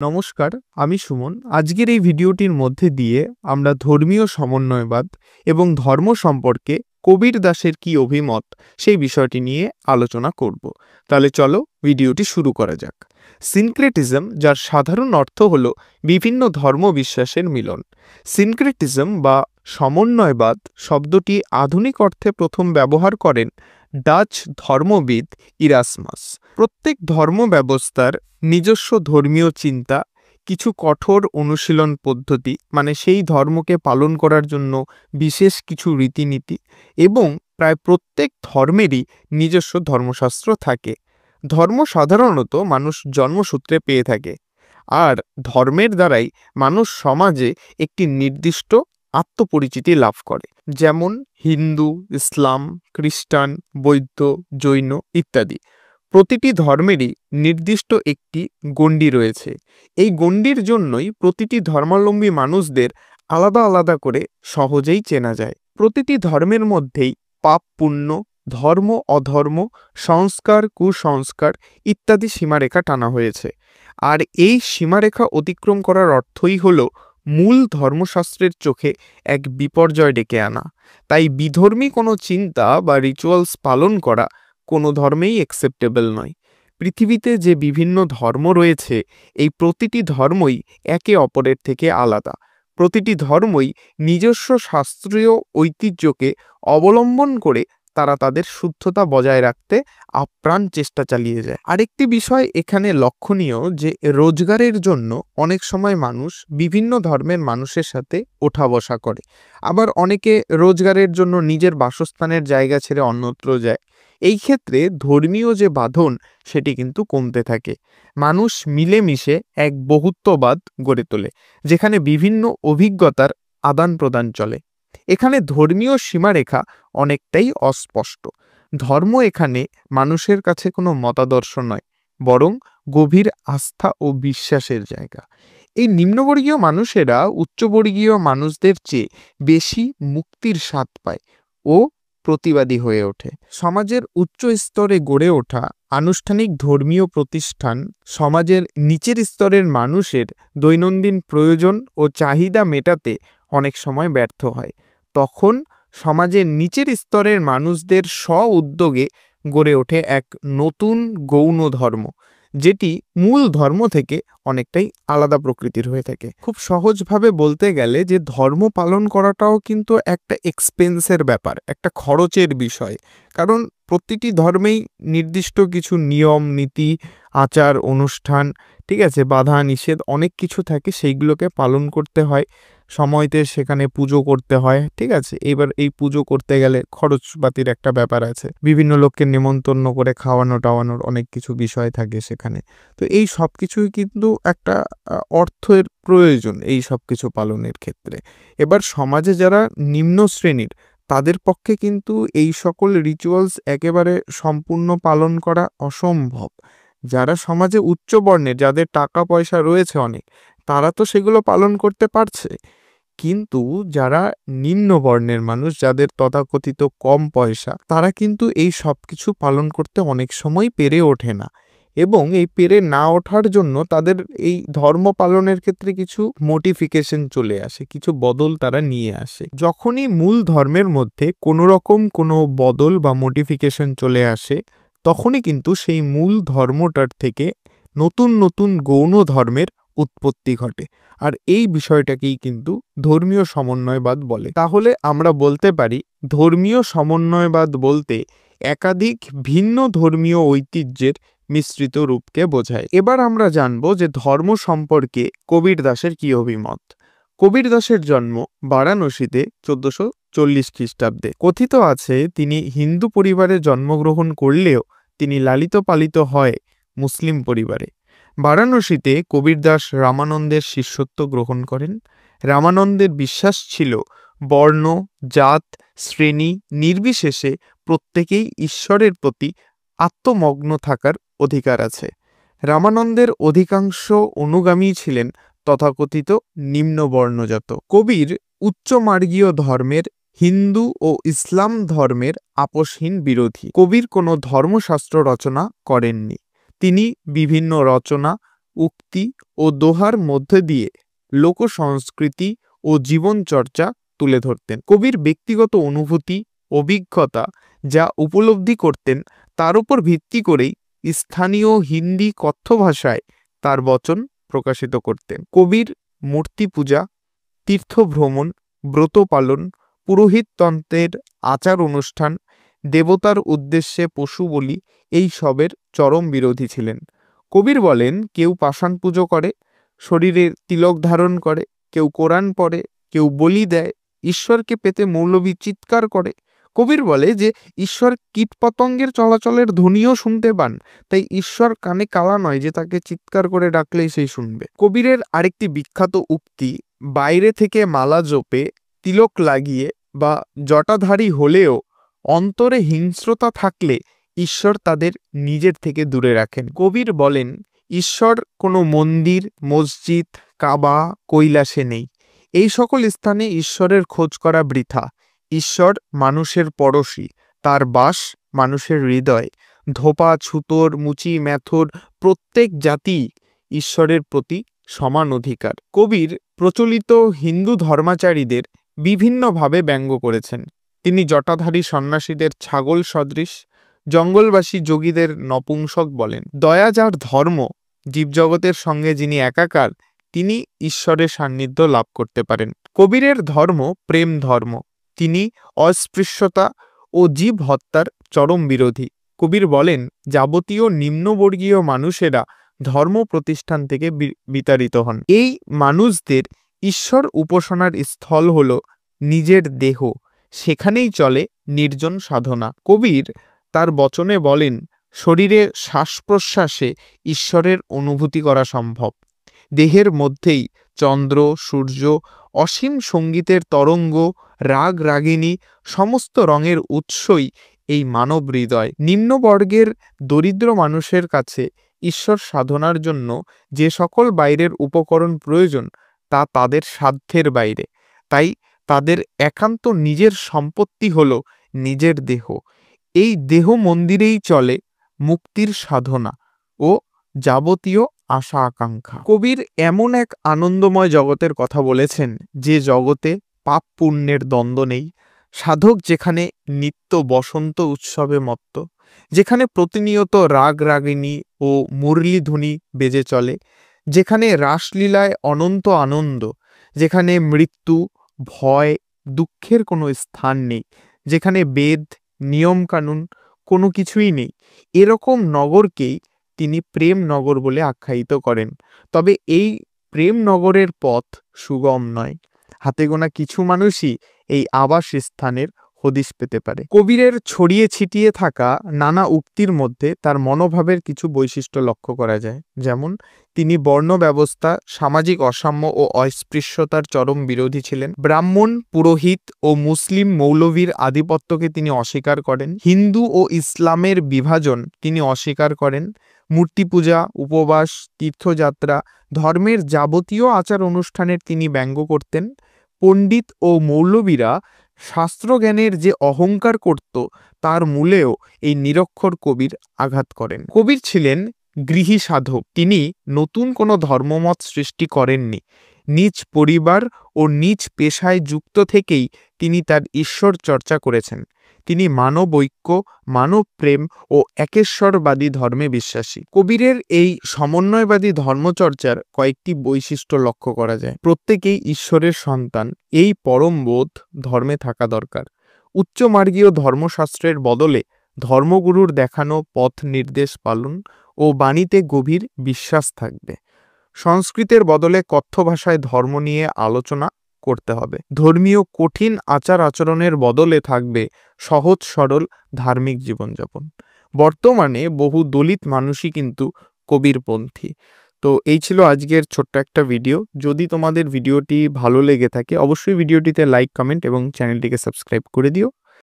নমস্কার, আমি সুমন। আজকের এই ভিডিওটির মধ্যে দিয়ে আমরা ধর্মীয় সমন্বয়বাদ এবং ধর্ম সম্পর্কে কবীর দাসের কি অভিমত সেই বিষয়টি নিয়ে আলোচনা করব। তাহলে চলো ভিডিওটি শুরু করা যাক। সিনক্রেটিজম, যার সাধারণ অর্থ হল বিভিন্ন ধর্ম বিশ্বাসের মিলন। সিনক্রেটিজম বা সমন্বয়বাদ শব্দটি আধুনিক অর্থে প্রথম ব্যবহার করেন ডাচ ধর্মবিদ ইরাসমাস। প্রত্যেক ধর্ম ব্যবস্থার নিজস্ব ধর্মীয় চিন্তা, কিছু কঠোর অনুশীলন পদ্ধতি, মানে সেই ধর্মকে পালন করার জন্য বিশেষ কিছু রীতিনীতি, এবং প্রায় প্রত্যেক ধর্মেরই নিজস্ব ধর্মশাস্ত্র থাকে। ধর্ম সাধারণত মানুষ জন্মসূত্রে পেয়ে থাকে, আর ধর্মের দ্বারাই মানুষ সমাজে একটি নির্দিষ্ট আত্মপরিচিতি লাভ করে, যেমন হিন্দু, ইসলাম, খ্রিস্টান, বৌদ্ধ, জৈন ইত্যাদি। প্রতিটি ধর্মেরই নির্দিষ্ট একটি গণ্ডি রয়েছে। এই গণ্ডির জন্যই প্রতিটি ধর্মাবলম্বী মানুষদের আলাদা আলাদা করে সহজেই চেনা যায়। প্রতিটি ধর্মের মধ্যেই পাপ পুণ্য, ধর্ম অধর্ম, সংস্কার কুসংস্কার ইত্যাদি সীমারেখা টানা হয়েছে। আর এই সীমারেখা অতিক্রম করার অর্থই হল মূল ধর্মশাস্ত্রের চোখে এক বিপর্যয় ডেকে আনা। তাই বিধর্মী কোনো চিন্তা বা রিচুয়ালস পালন করা কোনো ধর্মেই অ্যাকসেপ্টেবল নয়। পৃথিবীতে যে বিভিন্ন ধর্ম রয়েছে, এই প্রতিটি ধর্মই একে অপরের থেকে আলাদা। প্রতিটি ধর্মই নিজস্ব শাস্ত্রীয় ঐতিহ্যকে অবলম্বন করে তারা তাদের শুদ্ধতা বজায় রাখতে আপ্রাণ চেষ্টা চালিয়ে যায়। আরেকটি বিষয় এখানে লক্ষণীয় যে রোজগারের জন্য অনেক সময় মানুষ বিভিন্ন ধর্মের মানুষের সাথে ওঠা বসা করে, আবার অনেকে রোজগারের জন্য নিজের বাসস্থানের জায়গা ছেড়ে অন্যত্র যায়। এই ক্ষেত্রে ধর্মীয় যে বাঁধন সেটি কিন্তু কমতে থাকে। মানুষ মিলেমিশে এক বহুত্ববাদ গড়ে তোলে, যেখানে বিভিন্ন অভিজ্ঞতার আদান প্রদান চলে। এখানে ধর্মীয় সীমারেখা অনেকটাই অস্পষ্ট। ধর্ম এখানে মানুষের কাছে কোনো মতাদর্শ নয়, বরং গভীর আস্থা ও বিশ্বাসের জায়গা। এই নিম্নবর্গীয় মানুষেরা উচ্চবর্গীয় মানুষদের চেয়ে বেশি মুক্তির স্বাদ পায় ও প্রতিবাদী হয়ে ওঠে। সমাজের উচ্চ স্তরে গড়ে ওঠা আনুষ্ঠানিক ধর্মীয় প্রতিষ্ঠান সমাজের নিচের স্তরের মানুষের দৈনন্দিন প্রয়োজন ও চাহিদা মেটাতে অনেক সময় ব্যর্থ হয়। তখন সমাজের নিচের স্তরের মানুষদের স্ব-উদ্যোগে গড়ে ওঠে এক নতুন গৌণ ধর্ম, যেটি মূল ধর্ম থেকে অনেকটাই আলাদা প্রকৃতির হয়ে থাকে। খুব সহজভাবে বলতে গেলে যে ধর্ম পালন করাটাও কিন্তু একটা এক্সপেন্সের ব্যাপার, একটা খরচের বিষয়। কারণ প্রতিটি ধর্মেই নির্দিষ্ট কিছু নিয়ম নীতি, আচার অনুষ্ঠান, ঠিক আছে, বাধা নিষেধ অনেক কিছু থাকে, সেইগুলোকে পালন করতে হয়। সময়তে সেখানে পুজো করতে হয়, ঠিক আছে। এবার এই পুজো করতে গেলে খরচপাতির একটা ব্যাপার আছে, বিভিন্ন লোককে নেমন্তন্ন করে খাওয়ানো টাওয়ানোর অনেক কিছু বিষয় থাকে সেখানে। তো এই সব কিছুই কিন্তু একটা অর্থের প্রয়োজন এই সব কিছু পালনের ক্ষেত্রে। এবার সমাজে যারা নিম্ন শ্রেণীর, তাদের পক্ষে কিন্তু এই সকল রিচুয়ালস একেবারে সম্পূর্ণ পালন করা অসম্ভব। যারা সমাজে উচ্চ বর্ণের, যাদের টাকা পয়সা রয়েছে অনেক, তারা তো সেগুলো পালন করতে পারছে। কিন্তু যারা নিম্ন বর্ণের মানুষ, যাদের তথাকথিত কম পয়সা, তারা কিন্তু এই সব কিছু পালন করতে অনেক সময় পেরে ওঠে না। এবং এই পেরে না ওঠার জন্য তাদের এই ধর্ম পালনের ক্ষেত্রে কিছু মডিফিকেশন চলে আসে, কিছু বদল তারা নিয়ে আসে। যখনই মূল ধর্মের মধ্যে কোনো রকম কোনো বদল বা মডিফিকেশন চলে আসে, তখনই কিন্তু সেই মূল ধর্মটার থেকে নতুন নতুন গৌণ ধর্মের উৎপত্তি ঘটে। আর এই বিষয়টাকেই কিন্তু ধর্মীয় সমন্বয়বাদ বলে। তাহলে আমরা বলতে পারি ধর্মীয় সমন্বয়বাদ বলতে একাধিক ভিন্ন ধর্মীয় ঐতিহ্যের মিশ্রিত রূপকে বোঝায়। এবার আমরা জানব যে ধর্ম সম্পর্কে কবীর দাসের কি অভিমত। কবীর দাসের জন্ম বারাণসীতে 1440 খ্রিস্টাব্দে। কথিত আছে তিনি হিন্দু পরিবারে জন্মগ্রহণ করলেও তিনি লালিত পালিত হয় মুসলিম পরিবারে। বারাণসীতে কবীর দাস রামানন্দের শিষ্যত্ব গ্রহণ করেন। রামানন্দের বিশ্বাস ছিল বর্ণ, জাত, শ্রেণী নির্বিশেষে প্রত্যেকেই ঈশ্বরের প্রতি আত্মমগ্ন থাকার অধিকার আছে। রামানন্দের অধিকাংশ অনুগামী ছিলেন তথাকথিত নিম্নবর্ণজাত। কবীর উচ্চমার্গীয় ধর্মের, হিন্দু ও ইসলাম ধর্মের আপোষহীন বিরোধী। কবীর কোনো ধর্মশাস্ত্র রচনা করেননি। তিনি বিভিন্ন রচনা, উক্তি ও দোহার মধ্যে দিয়ে লোক সংস্কৃতি ও জীবনচর্চা তুলে ধরতেন। কবির ব্যক্তিগত অনুভূতি, অভিজ্ঞতা যা উপলব্ধি করতেন তার উপর ভিত্তি করেই স্থানীয় হিন্দি কথ্য ভাষায় তার বচন প্রকাশিত করতেন। কবির মূর্তি পূজা, তীর্থ ভ্রমণ, ব্রত পালন, পুরোহিততন্ত্রের আচার অনুষ্ঠান, দেবতার উদ্দেশ্যে পশু বলি এই সবের চরম বিরোধী ছিলেন। কবির বলেন, কেউ পাষাণ পুজো করে, শরীরে তিলক ধারণ করে, কেউ কোরআন পড়ে, কেউ বলি দেয়, ঈশ্বরকে পেতে মৌলবী চিৎকার করে। কবির বলে যে ঈশ্বর কীটপতঙ্গের চলাচলের ধ্বনিও শুনতে পান, তাই ঈশ্বর কানে কালা নয় যে তাকে চিৎকার করে ডাকলেই সেই শুনবে। কবিরের আরেকটি বিখ্যাত উক্তি, বাইরে থেকে মালা জপে, তিলক লাগিয়ে বা জটাধারী হলেও অন্তরে হিংস্রতা থাকলে ঈশ্বর তাদের নিজের থেকে দূরে রাখেন। কবির বলেন, ঈশ্বর কোনো মন্দির, মসজিদ, কাবা, কৈলাসে নেই। এই সকল স্থানে ঈশ্বরের খোঁজ করা বৃথা। ঈশ্বর মানুষের পড়শি, তার বাস মানুষের হৃদয়। ধোপা, ছুতোর, মুচি, মেথর প্রত্যেক জাতি ঈশ্বরের প্রতি সমান অধিকার। কবির প্রচলিত হিন্দু ধর্মাচারীদের বিভিন্নভাবে ব্যঙ্গ করেছেন। তিনি জটাধারী সন্ন্যাসীদের ছাগল সদৃশ, জঙ্গলবাসী যোগীদের নপুংসক বলেন। দয়া যার ধর্ম, জীবজগতের সঙ্গে যিনি একাকার, তিনি ঈশ্বরের সান্নিধ্য লাভ করতে পারেন। কবিরের ধর্ম প্রেম ধর্ম। তিনি অস্পৃশ্যতা ও জীব হত্যার চরম বিরোধী। কবির বলেন, যাবতীয় নিম্নবর্গীয় মানুষেরা ধর্ম প্রতিষ্ঠান থেকে বিতাড়িত হন। এই মানুষদের ঈশ্বর উপাসনার স্থল হল নিজের দেহ, সেখানেই চলে নির্জন সাধনা। কবির তার বচনে বলেন, শরীরে শ্বাস প্রশ্বাসে ঈশ্বরের অনুভূতি করা সম্ভব। দেহের মধ্যেই চন্দ্র, সূর্য, অসীম সঙ্গীতের তরঙ্গ, রাগ রাগিনী সমস্ত রঙের উৎসই এই মানব হৃদয়। নিম্নবর্গের দরিদ্র মানুষের কাছে ঈশ্বর সাধনার জন্য যে সকল বাইরের উপকরণ প্রয়োজন তা তাদের সাধ্যের বাইরে। তাই তাদের একান্ত নিজের সম্পত্তি হল নিজের দেহ। এই দেহ মন্দিরেই চলে মুক্তির সাধনা ও যাবতীয় আশা আকাঙ্ক্ষা। কবির এমন এক আনন্দময় জগতের কথা বলেছেন যে জগতে পাপ পুণ্যের দ্বন্দ্ব নেই। সাধক যেখানে নিত্য বসন্ত উৎসবে মত্ত, যেখানে প্রতিনিয়ত রাগ রাগিনী ও মুরলীধ্বনি বেজে চলে, যেখানে রাসলীলায় অনন্ত আনন্দ, যেখানে মৃত্যু, ভয়, দুঃখের কোনো স্থান নেই, যেখানে বেদ, নিয়মকানুন কোনো কিছুই নেই, এরকম নগরকেই তিনি প্রেম নগর বলে আখ্যায়িত করেন। তবে এই প্রেম নগরের পথ সুগম নয়। হাতে গোনা কিছু মানুষই এই আবাস স্থানের হদিশ পেতে পারে। কবিরের ছড়িয়ে ছিটিয়ে থাকা নানা উক্তির মধ্যে তার মনোভাবের কিছু বৈশিষ্ট্য লক্ষ্য করা যায়। যেমন, তিনি বর্ণ ব্যবস্থা, সামাজিক অসাম্য ও অস্পৃশ্যতার চরম বিরোধী ছিলেন। ব্রাহ্মণ, পুরোহিত ও মুসলিম মৌলভীর আধিপত্যকে তিনি অস্বীকার করেন। হিন্দু ও ইসলামের বিভাজন তিনি অস্বীকার করেন। মূর্তি পূজা, উপবাস, তীর্থযাত্রা, ধর্মের যাবতীয় আচার অনুষ্ঠানের তিনি ব্যঙ্গ করতেন। পণ্ডিত ও মৌলবীরা শাস্ত্রজ্ঞানের যে অহংকার করত তার মূলেও এই নিরক্ষর কবির আঘাত করেন। কবির ছিলেন গৃহী সাধক। তিনি নতুন কোনো ধর্মমত সৃষ্টি করেননি। নিজ পরিবার ও নিজ পেশায় যুক্ত থেকেই তিনি তার ঈশ্বর চর্চা করেছেন। তিনি মানব ঐক্য, মানব প্রেম ও একেশ্বরবাদী ধর্মে বিশ্বাসী। কবিরের এই সমন্বয়বাদী ধর্মচর্চার কয়েকটি বৈশিষ্ট্য লক্ষ্য করা যায়। প্রত্যেকেই ঈশ্বরের সন্তান, এই পরম বোধ ধর্মে থাকা দরকার। উচ্চমার্গীয় ধর্মশাস্ত্রের বদলে ধর্মগুরুর দেখানো পথ নির্দেশ পালন ও বাণীতে গভীর বিশ্বাস থাকবে। সংস্কৃতের বদলে কথ্য ভাষায় ধর্ম নিয়ে আলোচনা করতে হবে। ধর্মীয় কঠিন আচার আচরণের বদলে থাকবে সহজ সরল ধার্মিক জীবনযাপন। বর্তমানে বহু দলিত মানুষই কিন্তু কবিরপন্থী। তো এই ছিল আজকের ছোট্ট একটা ভিডিও। যদি তোমাদের ভিডিওটি ভালো লেগে থাকে অবশ্যই ভিডিওটিতে লাইক, কমেন্ট এবং চ্যানেলটিকে সাবস্ক্রাইব করে দিও।